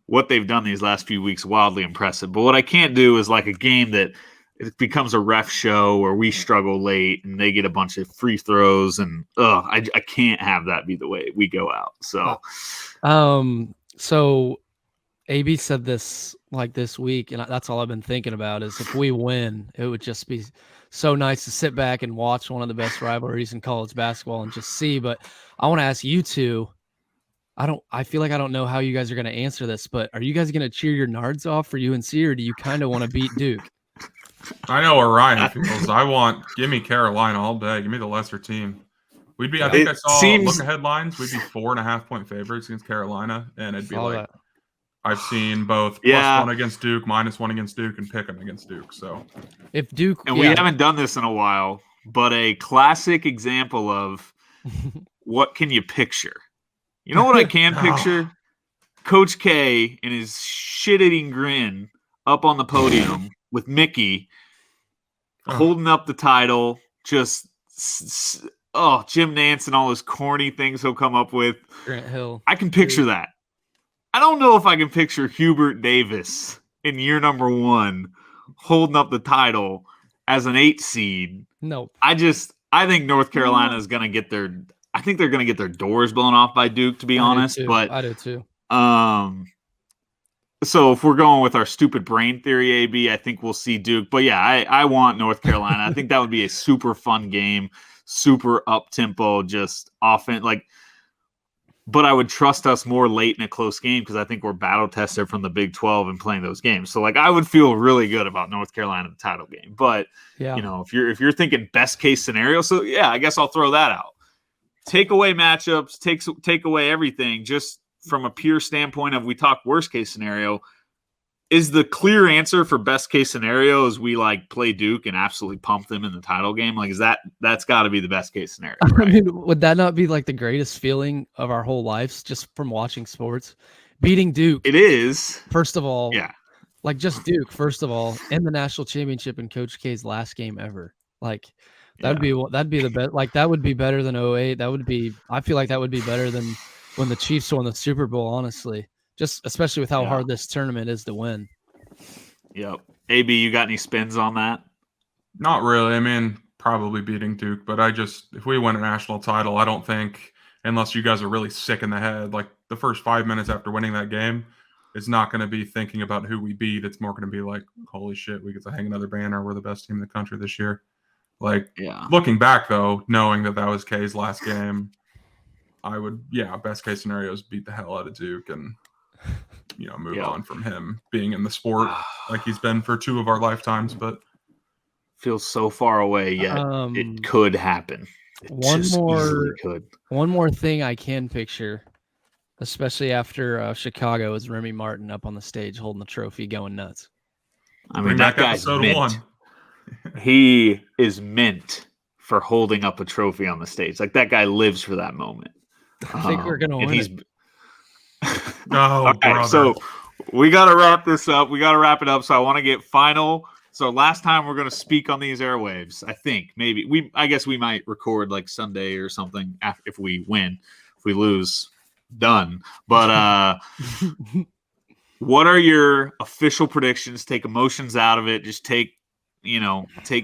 What they've done these last few weeks, wildly impressive. But what I can't do is like a game that it becomes a ref show where we struggle late and they get a bunch of free throws, and I can't have that be the way we go out. So AB said this like this week, and that's all I've been thinking about, is if we win, it would just be so nice to sit back and watch one of the best rivalries in college basketball and just see. But I want to ask you two, I feel like I don't know how you guys are going to answer this, but are you guys going to cheer your nards off for UNC, or do you kind of want to beat Duke? I know where Ryan feels. Give me Carolina all day. Give me the lesser team. We'd be, I think I saw look at headlines. We'd be 4.5-point favorites against Carolina, and it'd be like that. I've seen both +1 against Duke, -1 against Duke, and pick 'em against Duke. So if Duke, and we haven't done this in a while, but a classic example of what can you picture? You know what I can picture? Coach K and his shit-eating grin up on the podium with Mickey holding up the title, just Jim Nance and all those corny things he'll come up with. Grant Hill. I can picture that. I don't know if I can picture Hubert Davis in year number 1 holding up the title as an 8 seed. No. I think North Carolina is going to get they're going to get their doors blown off by Duke, to be honest. But I do too. So if we're going with our stupid brain theory, AB, I think we'll see Duke. But yeah, I want North Carolina. I think that would be a super fun game, super up tempo, just offense. Like, but I would trust us more late in a close game because I think we're battle tested from the Big 12 and playing those games. So like I would feel really good about North Carolina in the title game. But Yeah. if you're thinking best case scenario, so yeah, I guess I'll throw that out. Take away matchups, take away everything, just from a pure standpoint of we talk worst case scenario. Is the clear answer for best case scenario is we like play Duke and absolutely pump them in the title game? Like, that's got to be the best case scenario, right? I mean, would that not be like the greatest feeling of our whole lives just from watching sports? Beating Duke. It is. First of all, Yeah. Like just Duke, first of all, in the national championship in Coach K's last game ever. Like that'd be the best. Like that would be better than 08. I feel like that would be better than when the Chiefs won the Super Bowl, honestly. Just especially with how hard this tournament is to win. Yep. AB, you got any spins on that? Not really. I mean, probably beating Duke, but if we win a national title, I don't think, unless you guys are really sick in the head, like the first 5 minutes after winning that game, it's not going to be thinking about who we beat. It's more going to be like, holy shit, we get to hang another banner. We're the best team in the country this year. Like, looking back, though, knowing that was K's last game, I would, best case scenario is beat the hell out of Duke and, move on from him being in the sport like he's been for 2 of our lifetimes. But feels so far away, yet it could happen. One more thing I can picture, especially after Chicago, is Remy Martin up on the stage holding the trophy, going nuts. I mean, that guy's mint. He is mint for holding up a trophy on the stage. Like that guy lives for that moment. I think we're gonna win it. Okay, so we got to wrap this up. We got to wrap it up. So I want to get final. So last time we're going to speak on these airwaves. I think maybe I guess we might record like Sunday or something if we win. If we lose, done. But what are your official predictions? Take emotions out of it. Just take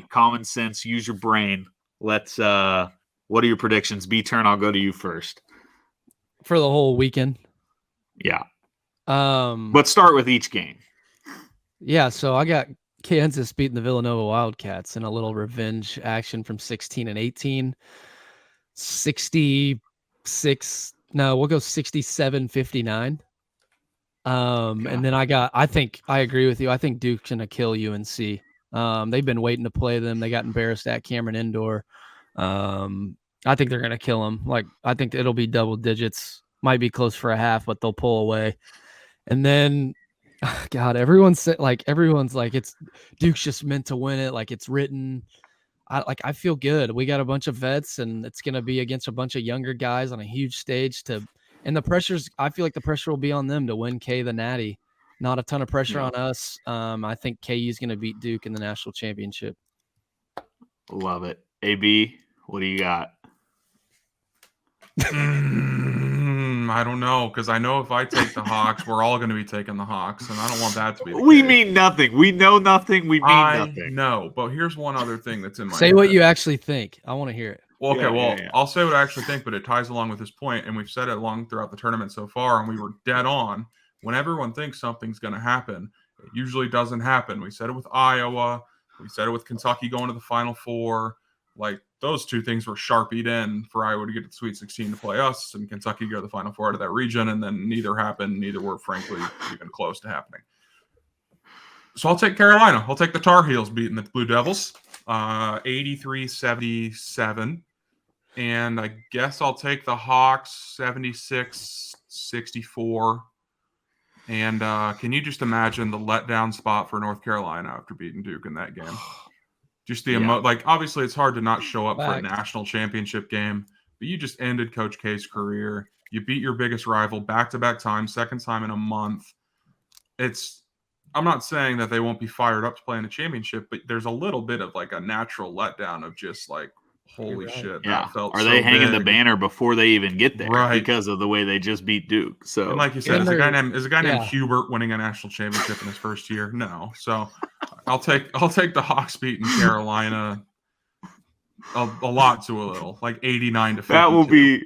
common sense. Use your brain. Let's. What are your predictions? B-Turn, I'll go to you first. For the whole weekend. Yeah. But start with each game. Yeah, so I got Kansas beating the Villanova Wildcats in a little revenge action from 16 and 18. 66. No, we'll go 67-59. And then I think I agree with you. I think Duke's gonna kill UNC. They've been waiting to play them. They got embarrassed at Cameron Indoor. I think they're gonna kill them. Like I think it'll be double digits. Might be close for a half, but they'll pull away. And then, God, everyone's like it's Duke's just meant to win it. Like it's written. I feel good. We got a bunch of vets, and it's gonna be against a bunch of younger guys on a huge stage. And the pressures. I feel like the pressure will be on them to win K the Natty. Not a ton of pressure on us. I think KU's gonna beat Duke in the national championship. Love it. AB, what do you got? I don't know, because I know if I take the Hawks, we're all going to be taking the Hawks, and I don't want that to be the We case. mean nothing. We know nothing. We mean nothing. No, but here's one other thing that's in my Say head. what you actually think. I want to hear it. Well, okay, I'll say what I actually think, but it ties along with this point, and we've said it along throughout the tournament so far, and we were dead on. When everyone thinks something's going to happen, it usually doesn't happen. We said it with Iowa. We said it with Kentucky going to the Final Four. Like, those 2 things were sharpied in for Iowa to get to the Sweet 16 to play us, and Kentucky to go to the Final Four out of that region, and then neither happened. Neither were, frankly, even close to happening. So I'll take Carolina. I'll take the Tar Heels beating the Blue Devils, 83-77. And I guess I'll take the Hawks, 76-64. And can you just imagine the letdown spot for North Carolina after beating Duke in that game? Just the obviously it's hard to not show up for a national championship game, but you just ended Coach K's career. You beat your biggest rival back-to-back times, second time in a month. I'm not saying that they won't be fired up to play in a championship, but there's a little bit of like a natural letdown of just like, holy shit, that felt so big. Are they hanging the banner before they even get there? Right. Because of the way they just beat Duke. So, and like you said, is a guy named Hubert winning a national championship in his first year? No. So I'll take the Hawks beating Carolina a lot to a little, like 89-52. That will be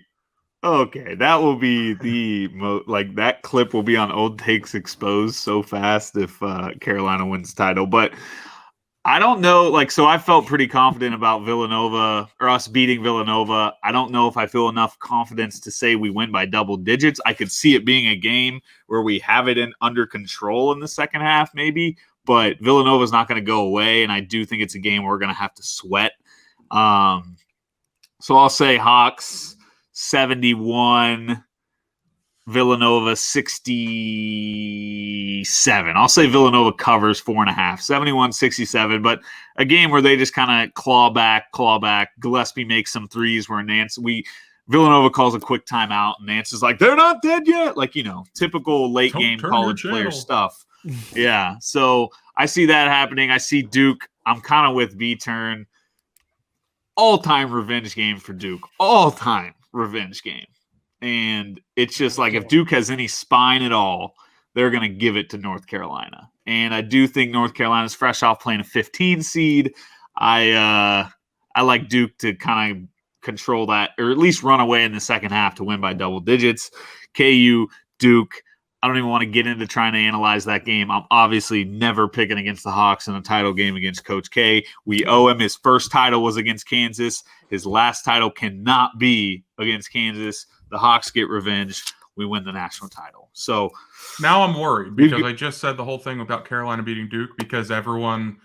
okay. That will be that clip will be on Old Takes Exposed so fast if Carolina wins the title. But I don't know. So I felt pretty confident about Villanova or us beating Villanova. I don't know if I feel enough confidence to say we win by double digits. I could see it being a game where we have it under control in the second half, maybe. But Villanova is not going to go away, and I do think it's a game we're going to have to sweat. So I'll say Hawks 71, Villanova 67. I'll say Villanova covers 4.5, 71-67. But a game where they just kind of claw back. Gillespie makes some threes where Villanova calls a quick timeout, and Nance is like, they're not dead yet. Typical late game college player stuff. Yeah. So I see that happening. I see Duke. I'm kind of with V-Turn. All-time revenge game for Duke. All-time revenge game. And it's just if Duke has any spine at all, they're going to give it to North Carolina. And I do think North Carolina's fresh off playing a 15 seed. I like Duke to kind of control that, or at least run away in the second half to win by double digits. KU, Duke. I don't even want to get into trying to analyze that game. I'm obviously never picking against the Hawks in a title game against Coach K. We owe him. His first title was against Kansas. His last title cannot be against Kansas. The Hawks get revenge. We win the national title. So now I'm worried because I just said the whole thing about Carolina beating Duke because everyone,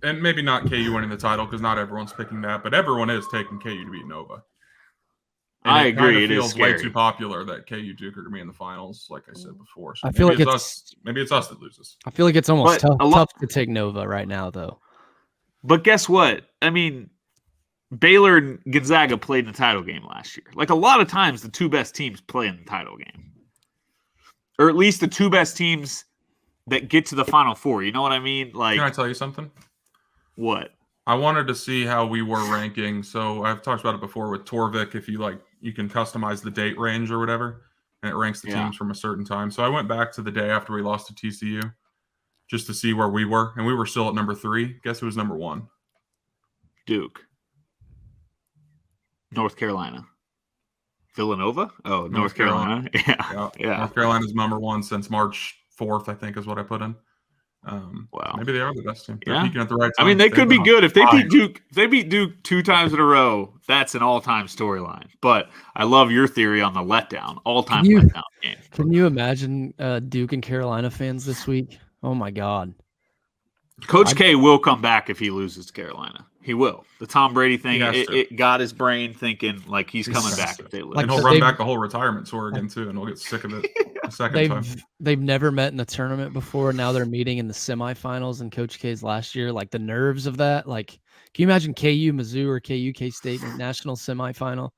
and maybe not KU winning the title because not everyone's picking that, but everyone is taking KU to beat Nova. And I agree. It feels is scary. way too popular that KU Duke are going to be in the finals, like I said before. So I feel like maybe it's us that loses. I feel like it's almost tough to take Nova right now, though. But guess what? I mean, Baylor and Gonzaga played in the title game last year. A lot of times, the two best teams play in the title game, or at least the two best teams that get to the Final Four. You know what I mean? Can I tell you something? What? I wanted to see how we were ranking. So I've talked about it before with Torvik. If you you can customize the date range or whatever, and it ranks the teams from a certain time. So I went back to the day after we lost to TCU just to see where we were, and we were still at number 3. Guess who was number 1? Duke. North Carolina. Villanova? Oh, North Carolina. Yeah. North Carolina's number 1 since March 4th, I think, is what I put in. Wow. Maybe they are the best team. They're Yeah. peaking at the right time. I mean, they could be good if they beat Duke. If they beat Duke 2 times in a row, that's an all-time storyline. But I love your theory on the letdown, all-time letdown game. Can you imagine Duke and Carolina fans this week? Oh my God. Coach K will come back if he loses to Carolina. He will. The Tom Brady thing, it got his brain thinking he's coming back if they lose. And he'll run back the whole retirement tour again too, and we'll get sick of it a second time. They've never met in the tournament before. Now they're meeting in the semifinals in Coach K's last year. The nerves of that. Can you imagine KU Mizzou or KU K State national semifinal?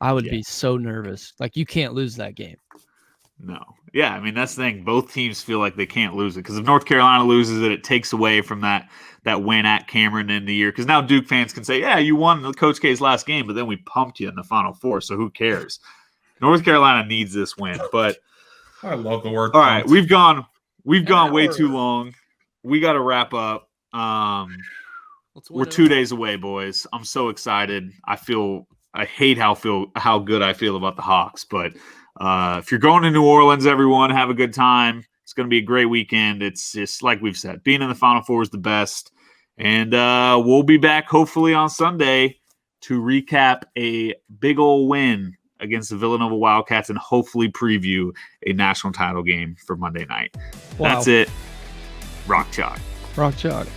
I would be so nervous. You can't lose that game. No. Yeah, I mean, that's the thing. Both teams feel like they can't lose it because if North Carolina loses it, it takes away from that win at Cameron in the year. Because now Duke fans can say, yeah, you won Coach K's last game, but then we pumped you in the Final Four, so who cares? North Carolina needs this win. But I love the word. All right, we've gone way too long. We got to wrap up. We're 2 days away, boys. I'm so excited. I hate how good I feel about the Hawks, but if you're going to New Orleans, everyone, have a good time. It's going to be a great weekend. It's just like we've said, being in the Final Four is the best. And we'll be back hopefully on Sunday to recap a big old win against the Villanova Wildcats and hopefully preview a national title game for Monday night. Wow. That's it. Rock Chalk. Rock Chalk.